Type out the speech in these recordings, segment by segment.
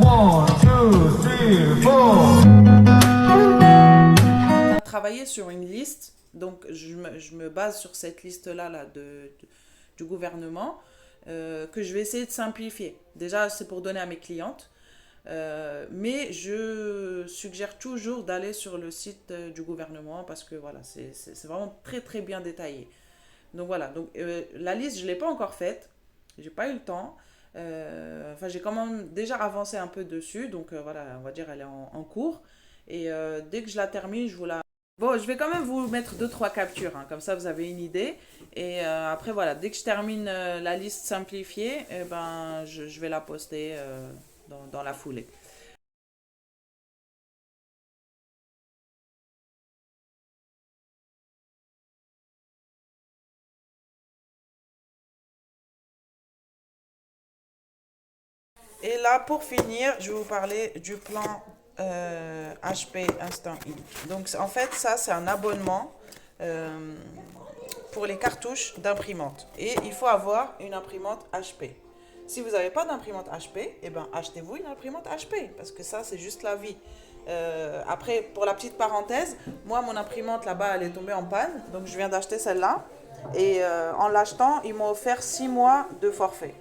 One, two, three, four. Travailler sur une liste, donc je me base sur cette liste-là du gouvernement que je vais essayer de simplifier. Déjà, c'est pour donner à mes clientes, mais je suggère toujours d'aller sur le site du gouvernement parce que voilà, c'est vraiment très très bien détaillé. Donc voilà, donc la liste, je ne l'ai pas encore faite, j'ai pas eu le temps. Enfin, j'ai quand même déjà avancé un peu dessus, donc voilà, on va dire elle est en cours. Et dès que je la termine, je vous la... Bon, je vais quand même vous mettre deux, trois captures, hein, comme ça vous avez une idée. Et après, voilà, dès que je termine la liste simplifiée, eh ben, je vais la poster dans la foulée. Et là, pour finir, je vais vous parler du plan HP Instant Ink. Donc, en fait, ça, c'est un abonnement euh, pour les cartouches d'imprimante. Et il faut avoir une imprimante HP. Si vous n'avez pas d'imprimante HP, eh ben, achetez-vous une imprimante HP, parce que ça, c'est juste la vie. Après, pour la petite parenthèse, moi, mon imprimante là-bas, elle est tombée en panne, donc je viens d'acheter celle-là. Et en l'achetant, ils m'ont offert 6 mois de forfait.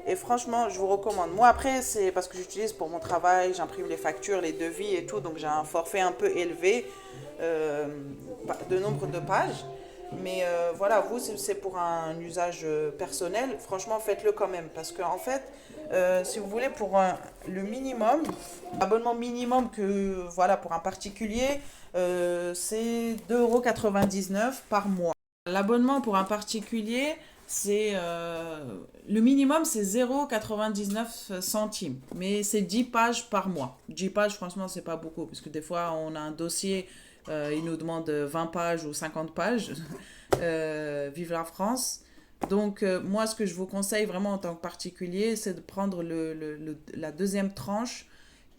Et franchement, je vous recommande. Moi, après, c'est parce que j'utilise pour mon travail, j'imprime les factures, les devis et tout, donc j'ai un forfait un peu élevé euh, de nombre de pages. Mais voilà, vous, c'est pour un usage personnel. Franchement, faites-le quand même. Parce que, en fait, si vous voulez, pour le minimum, l'abonnement minimum que, voilà, pour un particulier, c'est 2,99 € par mois. L'abonnement pour un particulier, c'est le minimum, c'est 0,99 centimes. Mais c'est 10 pages par mois. 10 pages, franchement, c'est pas beaucoup. Parce que des fois, on a un dossier, il nous demande 20 pages ou 50 pages. Vive la France. Donc, moi, ce que je vous conseille vraiment en tant que particulier, c'est de prendre la deuxième tranche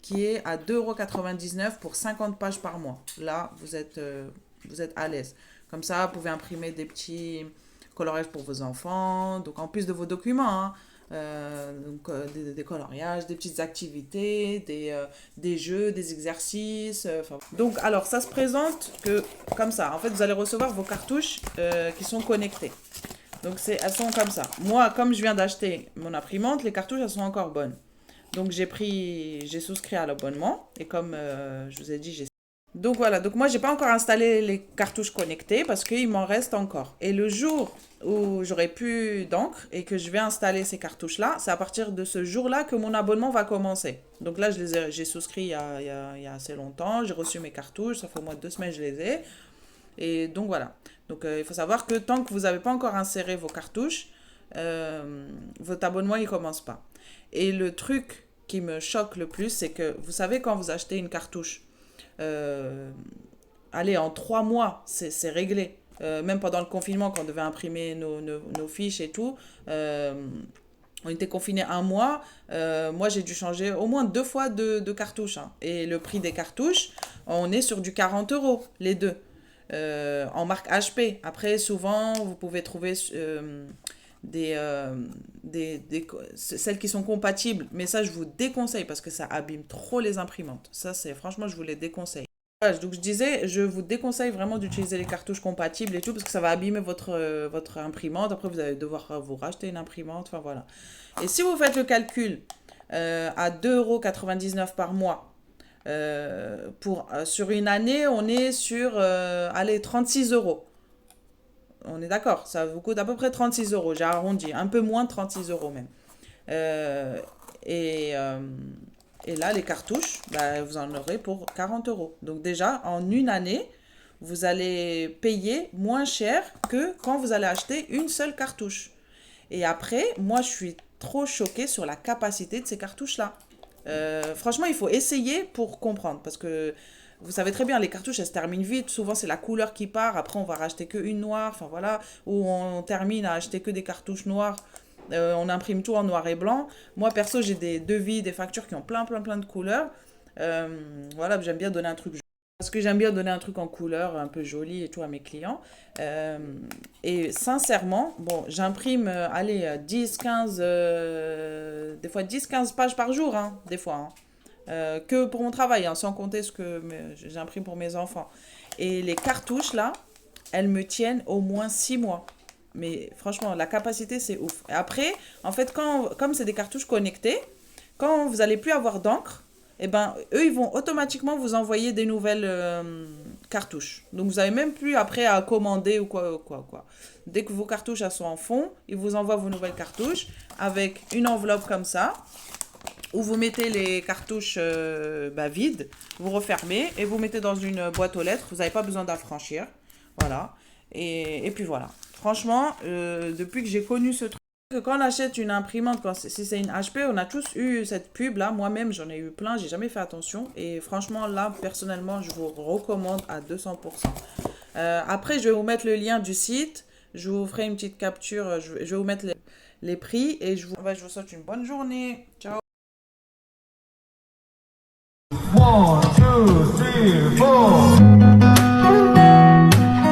qui est à 2,99 € pour 50 pages par mois. Là, vous êtes à l'aise. Comme ça, vous pouvez imprimer des petits coloriages pour vos enfants. Donc, en plus de vos documents, hein, des coloriages, des petites activités, des jeux, des exercices. Donc, alors, ça se présente que comme ça. En fait, vous allez recevoir vos cartouches qui sont connectées. Donc, elles sont comme ça. Moi, comme je viens d'acheter mon imprimante, les cartouches, elles sont encore bonnes. Donc, j'ai souscrit à l'abonnement. Et comme je vous ai dit, j'ai... Donc voilà, donc moi j'ai pas encore installé les cartouches connectées parce qu'il m'en reste encore. Et le jour où j'aurai plus d'encre et que je vais installer ces cartouches-là, c'est à partir de ce jour-là que mon abonnement va commencer. Donc là, j'ai souscrit il y a assez longtemps, j'ai reçu mes cartouches, ça fait au moins 2 semaines que je les ai. Et donc voilà. Donc il faut savoir que tant que vous n'avez pas encore inséré vos cartouches, votre abonnement il commence pas. Et le truc qui me choque le plus, c'est que vous savez quand vous achetez une cartouche, euh, allez, en 3 mois, c'est réglé. Même pendant le confinement, quand on devait imprimer nos fiches et tout, on était confinés un mois. Moi, j'ai dû changer au moins 2 fois de cartouches, hein. Et le prix des cartouches, on est sur du 40 € les deux. En marque HP. Après, souvent, vous pouvez trouver des, euh, celles qui sont compatibles. Mais ça, je vous déconseille parce que ça abîme trop les imprimantes. Ça, c'est franchement, je vous les déconseille. Voilà, donc je disais, je vous déconseille vraiment d'utiliser les cartouches compatibles et tout parce que ça va abîmer votre imprimante. Après, vous allez devoir vous racheter une imprimante. Enfin voilà. Et si vous faites le calcul à 2,99 € par mois, sur une année, on est sur allez, 6 €. On est d'accord, ça vous coûte à peu près 36 €. J'ai arrondi, un peu moins de 6 € même. Euh, et, euh, et là, les cartouches, bah, vous en aurez pour 40 €. Donc déjà, en une année, vous allez payer moins cher que quand vous allez acheter une seule cartouche. Et après, moi, je suis trop choquée sur la capacité de ces cartouches-là. Franchement, il faut essayer pour comprendre. Parce que vous savez très bien, les cartouches, elles se terminent vite. Souvent, c'est la couleur qui part. Après, on va racheter qu'une noire. Enfin, voilà. Ou on termine à acheter que des cartouches noires. On imprime tout en noir et blanc. Moi, perso, j'ai des devis, des factures qui ont plein, plein, plein de couleurs. Voilà, j'aime bien donner un truc. Parce que j'aime bien donner un truc en couleur, un peu joli et tout à mes clients. Euh, et sincèrement, bon, j'imprime, allez, 10, 15, des fois 10, 15 pages par jour, hein, des fois, hein. que pour mon travail, hein, sans compter ce que j'imprime pour mes enfants. Et les cartouches, là, elles me tiennent au moins 6 mois. Mais franchement, la capacité, c'est ouf. Et après, en fait, comme c'est des cartouches connectées, quand vous allez plus avoir d'encre, eh ben, eux, ils vont automatiquement vous envoyer des nouvelles cartouches. Donc, vous n'avez même plus après à commander ou quoi. Dès que vos cartouches elles sont en fond, ils vous envoient vos nouvelles cartouches avec une enveloppe comme ça, où vous mettez les cartouches vides, vous refermez et vous mettez dans une boîte aux lettres. Vous n'avez pas besoin d'affranchir. Voilà. Et puis voilà. Franchement, depuis que j'ai connu ce truc, que quand on achète une imprimante, si c'est une HP, on a tous eu cette pub là. Moi-même, j'en ai eu plein, j'ai jamais fait attention. Et franchement, là, personnellement, je vous recommande à 200%. Après, je vais vous mettre le lien du site. Je vous ferai une petite capture. Je vais vous mettre les prix. Et je vous souhaite une bonne journée. Ciao. 1,